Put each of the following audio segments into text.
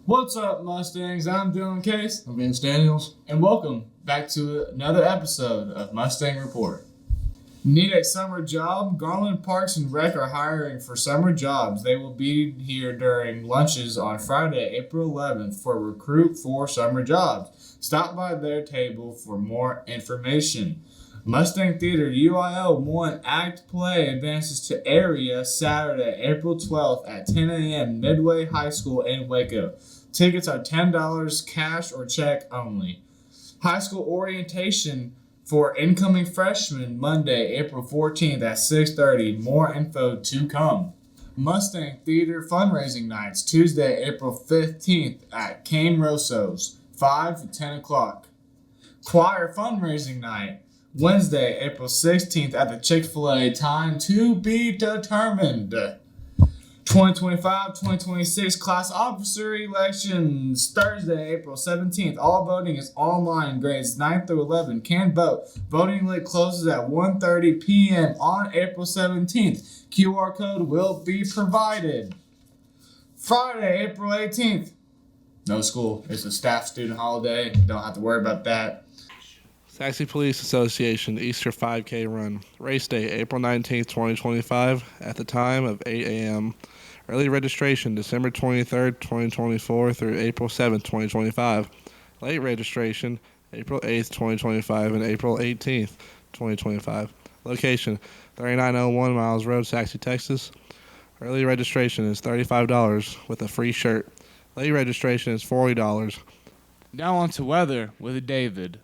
What's up, Mustangs? I'm Dylan Case. I'm Vince Daniels. And welcome back to another episode of Mustang Report. Need a summer job? Garland Parks and Rec are hiring for summer jobs. They will be here during lunches on Friday, April 11th for Recruit for Summer Jobs. Stop by their table for more information. Mustang Theater UIL 1 Act Play advances to area Saturday, April 12th at 10 a.m. Midway High School in Waco. Tickets are $10 cash or check only. High school orientation for incoming freshmen Monday, April 14th at 6:30. More info to come. Mustang Theater fundraising nights Tuesday, April 15th at Cane Rosso's, 5 to 10 o'clock. Choir fundraising night Wednesday, April 16th at the Chick-fil-A, time to be determined. 2025-2026 class officer elections Thursday, April 17th. All voting is online. Grades 9 through 11 can vote. Voting link closes at 1:30 p.m. on April 17th. QR code will be provided. Friday, April 18th. No school. It's a staff student holiday. Don't have to worry about that. Sachse Police Association Easter 5K Run. Race day, April 19th, 2025, at the time of 8 a.m. Early registration, December 23rd, 2024 through April 7th, 2025. Late registration, April 8th, 2025 and April 18th, 2025. Location, 3901 Miles Road, Sachse, Texas. Early registration is $35 with a free shirt. Late registration is $40. Now on to weather with David.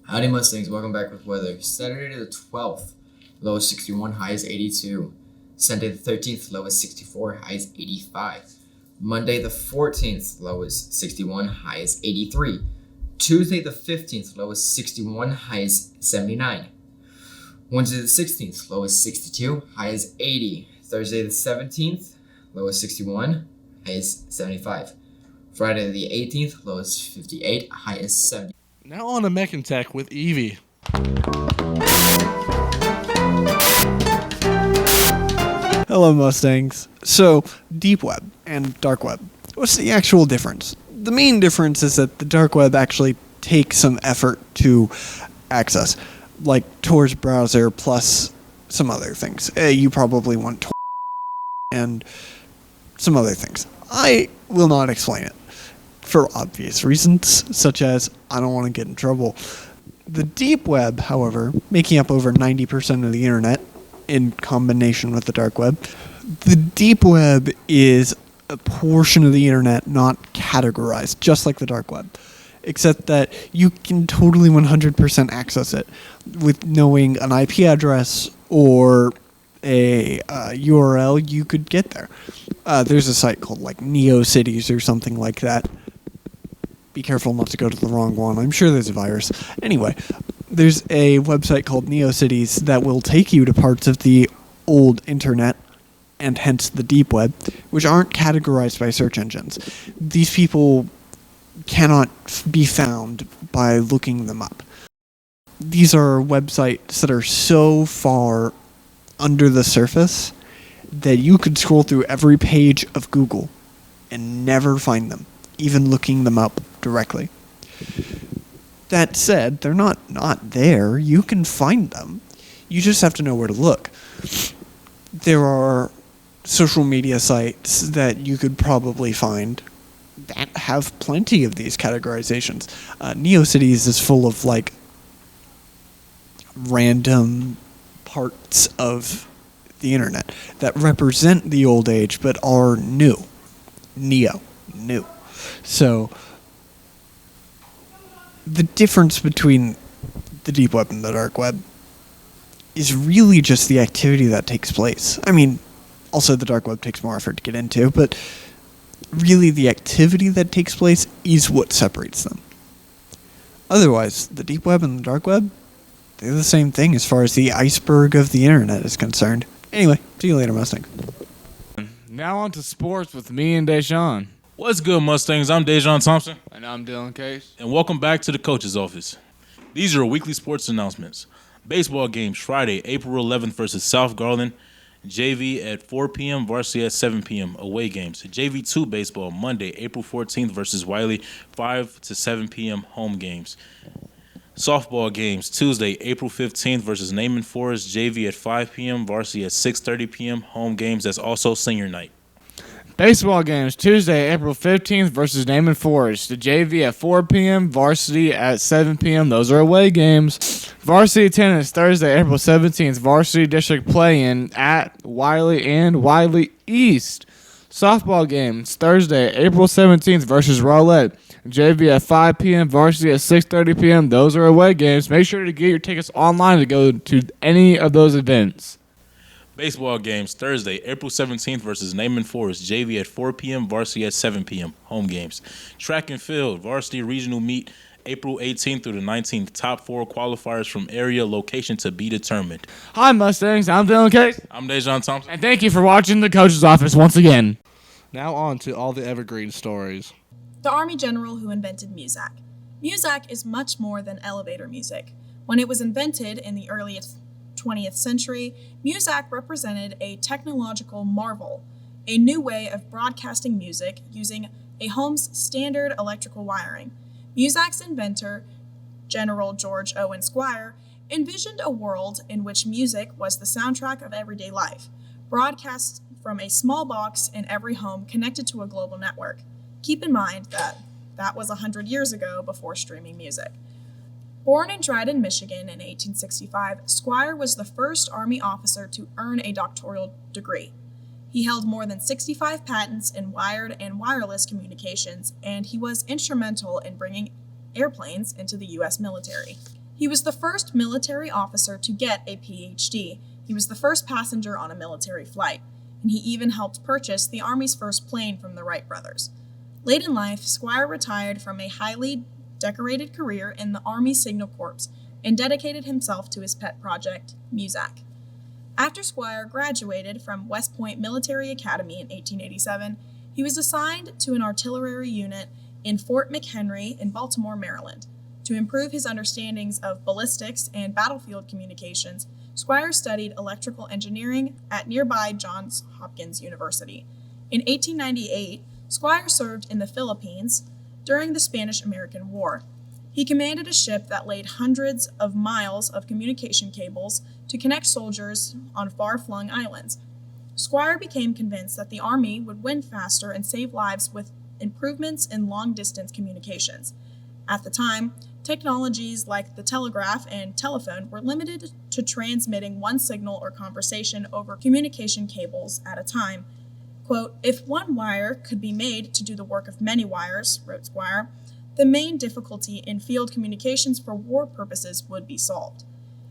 Howdy Mustangs, welcome back with weather. Saturday the 12th, low is 61, high is 82. Sunday the 13th, low is 64, high is 85. Monday the 14th, low is 61, high is 83. Tuesday the 15th, low is 61, high is 79. Wednesday the 16th, low is 62, high is 80. Thursday the 17th, low is 61, high is 75. Friday the 18th, low is 58, high is 70. Now on to Mech and Tech with Evie. Hello, Mustangs. So, deep web and dark web. What's the actual difference? The main difference is that the dark web actually takes some effort to access, like Tor's browser plus some other things. You probably want Tor and some other things. I will not explain it, for obvious reasons, such as I don't want to get in trouble. The deep web, however, making up over 90% of the internet, in combination with the dark web, the deep web is a portion of the internet not categorized, just like the dark web, except that you can totally 100% access it with knowing an IP address or a URL. You could get there. There's a site called like NeoCities or something like that. Be careful not to go to the wrong one. I'm sure there's a virus. Anyway, there's a website called NeoCities that will take you to parts of the old internet, and hence the deep web, which aren't categorized by search engines. These people cannot be found by looking them up. These are websites that are so far under the surface that you could scroll through every page of Google and never find them, even looking them up directly. That said, they're not there. You can find them. You just have to know where to look. There are social media sites that you could probably find that have plenty of these categorizations. NeoCities is full of like random parts of the internet that represent the old age but are new. New. So the difference between the deep web and the dark web is really just the activity that takes place. I mean, also the dark web takes more effort to get into, but really the activity that takes place is what separates them. Otherwise, the deep web and the dark web, they're the same thing as far as the iceberg of the internet is concerned. Anyway, see you later, Mustang. Now on to sports with me and Deshaun. What's good, Mustangs? I'm Dejan Thompson. And I'm Dylan Case. And welcome back to the coach's office. These are weekly sports announcements. Baseball games Friday, April 11th versus South Garland. JV at 4 p.m., varsity at 7 p.m. Away games. JV2 baseball Monday, April 14th versus Wiley, 5 to 7 p.m. Home games. Softball games Tuesday, April 15th versus Naaman Forest, JV at 5 p.m., varsity at 6:30 p.m. Home games. That's also senior night. Baseball games Tuesday, April 15th versus Naaman Forest. The JV at 4 p.m., varsity at 7 p.m. Those are away games. Varsity tennis Thursday, April 17th. Varsity district play-in at Wiley and Wiley East. Softball games Thursday, April 17th versus Rowlett. JV at 5 p.m., varsity at 6:30 p.m. Those are away games. Make sure to get your tickets online to go to any of those events. Baseball games Thursday, April 17th versus Naaman Forest, JV at 4 p.m., varsity at 7 p.m. Home games. Track and field, varsity regional meet April 18th through the 19th. Top 4 qualifiers from area location to be determined. Hi, Mustangs. I'm Dylan Case. I'm Dejan Thompson. And thank you for watching the Coach's Office once again. Now on to all the evergreen stories. The Army General who invented Muzak. Muzak is much more than elevator music. When it was invented in the early 20th century, Muzak represented a technological marvel, a new way of broadcasting music using a home's standard electrical wiring. Muzak's inventor, General George Owen Squier, envisioned a world in which music was the soundtrack of everyday life, broadcast from a small box in every home connected to a global network. Keep in mind that was 100 years ago before streaming music. Born in Dryden, Michigan in 1865, Squier was the first Army officer to earn a doctoral degree. He held more than 65 patents in wired and wireless communications, and he was instrumental in bringing airplanes into the U.S. military. He was the first military officer to get a Ph.D. He was the first passenger on a military flight, and he even helped purchase the Army's first plane from the Wright brothers. Late in life, Squier retired from a highly decorated career in the Army Signal Corps and dedicated himself to his pet project, Muzak. After Squier graduated from West Point Military Academy in 1887, he was assigned to an artillery unit in Fort McHenry in Baltimore, Maryland. To improve his understandings of ballistics and battlefield communications, Squier studied electrical engineering at nearby Johns Hopkins University. In 1898, Squier served in the Philippines during the Spanish-American War. He commanded a ship that laid hundreds of miles of communication cables to connect soldiers on far-flung islands. Squier became convinced that the Army would win faster and save lives with improvements in long-distance communications. At the time, technologies like the telegraph and telephone were limited to transmitting one signal or conversation over communication cables at a time. Quote, "If one wire could be made to do the work of many wires," wrote Squier, "the main difficulty in field communications for war purposes would be solved."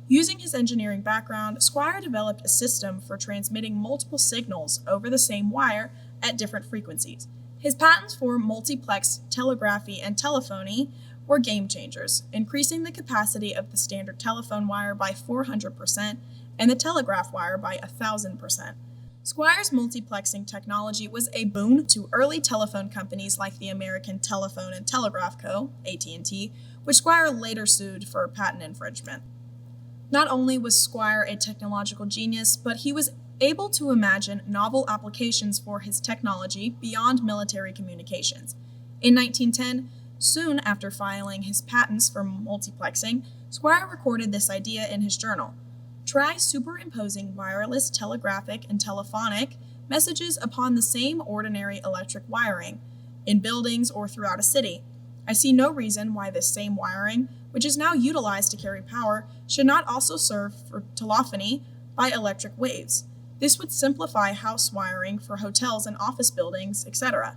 Using his engineering background, Squier developed a system for transmitting multiple signals over the same wire at different frequencies. His patents for multiplex telegraphy and telephony were game changers, increasing the capacity of the standard telephone wire by 400% and the telegraph wire by 1,000%. Squier's multiplexing technology was a boon to early telephone companies like the American Telephone and Telegraph Co., AT&T, which Squier later sued for patent infringement. Not only was Squier a technological genius, but he was able to imagine novel applications for his technology beyond military communications. In 1910, soon after filing his patents for multiplexing, Squier recorded this idea in his journal. Try superimposing wireless, telegraphic, and telephonic messages upon the same ordinary electric wiring, in buildings or throughout a city. I see no reason why this same wiring, which is now utilized to carry power, should not also serve for telephony by electric waves. This would simplify house wiring for hotels and office buildings, etc.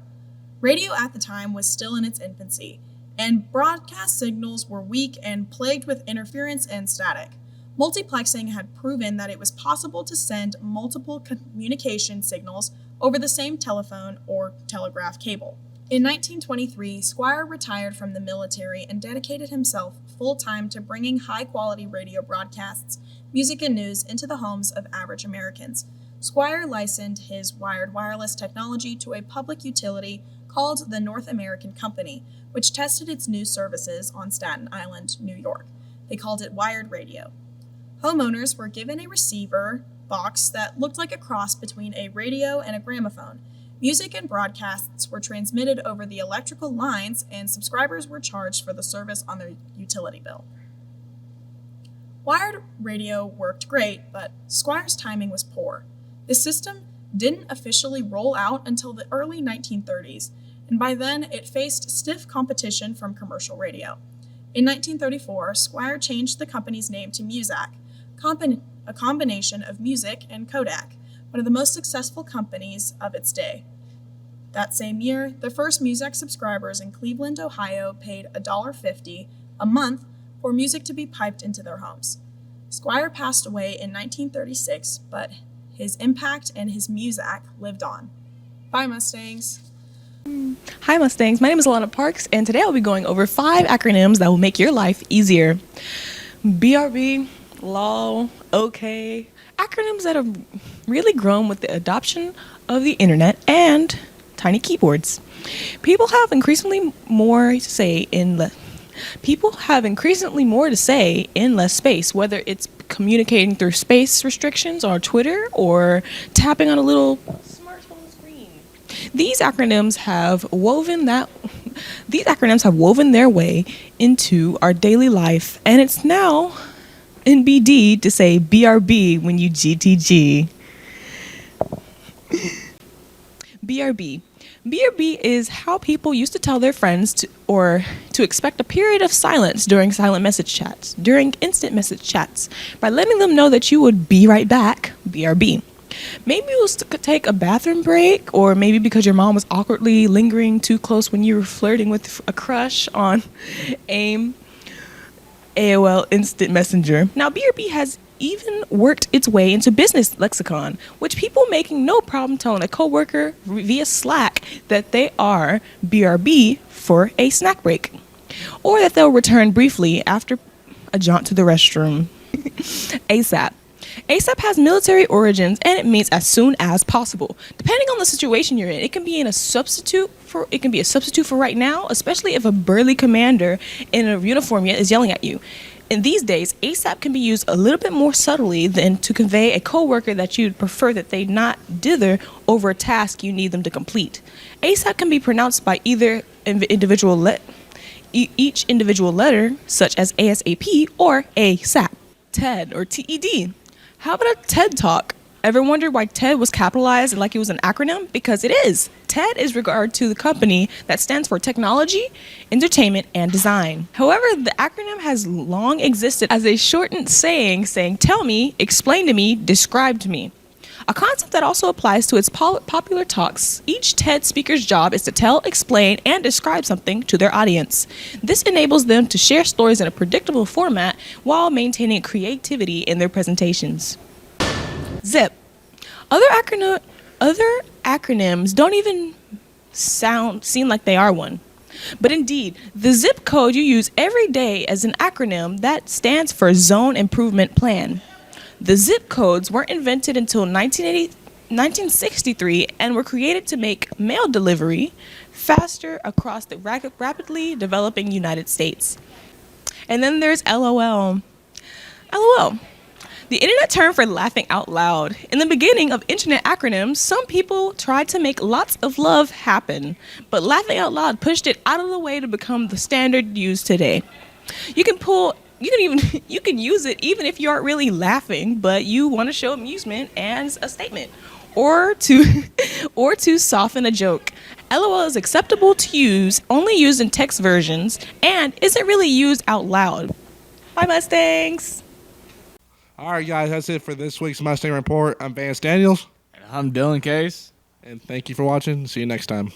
Radio at the time was still in its infancy, and broadcast signals were weak and plagued with interference and static. Multiplexing had proven that it was possible to send multiple communication signals over the same telephone or telegraph cable. In 1923, Squier retired from the military and dedicated himself full-time to bringing high-quality radio broadcasts, music, and news into the homes of average Americans. Squier licensed his wired wireless technology to a public utility called the North American Company, which tested its news services on Staten Island, New York. They called it wired radio. Homeowners were given a receiver box that looked like a cross between a radio and a gramophone. Music and broadcasts were transmitted over the electrical lines, and subscribers were charged for the service on their utility bill. Wired radio worked great, but Squire's timing was poor. The system didn't officially roll out until the early 1930s, and by then it faced stiff competition from commercial radio. In 1934, Squire changed the company's name to Muzak, a combination of music and Kodak, one of the most successful companies of its day. That same year, the first Muzak subscribers in Cleveland, Ohio paid $1.50 a month for music to be piped into their homes. Squire passed away in 1936, but his impact and his Muzak lived on. Bye, Mustangs. Hi Mustangs, my name is Alana Parks, and today I'll be going over 5 acronyms that will make your life easier. BRB, LOL, OK, acronyms that have really grown with the adoption of the internet and tiny keyboards. People have increasingly more to say in less space, whether it's communicating through space restrictions on Twitter or tapping on a little smartphone screen. These acronyms have woven their way into our daily life, and it's now in BD to say BRB when you GTG. BRB. BRB is how people used to tell their friends to expect a period of silence during instant message chats, by letting them know that you would be right back, BRB. Maybe it was to take a bathroom break, or maybe because your mom was awkwardly lingering too close when you were flirting with a crush on AIM, AOL Instant Messenger. Now, BRB has even worked its way into business lexicon, with people making no problem telling a coworker via Slack that they are BRB for a snack break, or that they'll return briefly after a jaunt to the restroom. ASAP. ASAP has military origins, and it means as soon as possible. Depending on the situation you're in, it can be a substitute for right now, especially if a burly commander in a uniform is yelling at you. In these days, ASAP can be used a little bit more subtly than to convey a coworker that you'd prefer that they not dither over a task you need them to complete. ASAP can be pronounced by either each individual letter, such as ASAP or ASAP. TED or TED. How about a TED Talk? Ever wondered why TED was capitalized like it was an acronym? Because it is. TED is regard to the company that stands for Technology, Entertainment, and Design. However, the acronym has long existed as a shortened saying tell me, explain to me, describe to me. A concept that also applies to its popular talks. Each TED speaker's job is to tell, explain, and describe something to their audience. This enables them to share stories in a predictable format while maintaining creativity in their presentations. ZIP. Other acronyms don't even seem like they are one. But indeed, the zip code you use every day as an acronym that stands for Zone Improvement Plan. The zip codes weren't invented until 1963 and were created to make mail delivery faster across the rapidly developing United States. And then there's LOL. LOL. The internet term for laughing out loud. In the beginning of internet acronyms, some people tried to make lots of love happen, but laughing out loud pushed it out of the way to become the standard used today. You can use it even if you aren't really laughing, but you want to show amusement as a statement, or to soften a joke. LOL is acceptable to use, only used in text versions, and isn't really used out loud. Bye, Mustangs. All right, guys, that's it for this week's Mustang Report. I'm Vance Daniels. And I'm Dylan Case. And thank you for watching. See you next time.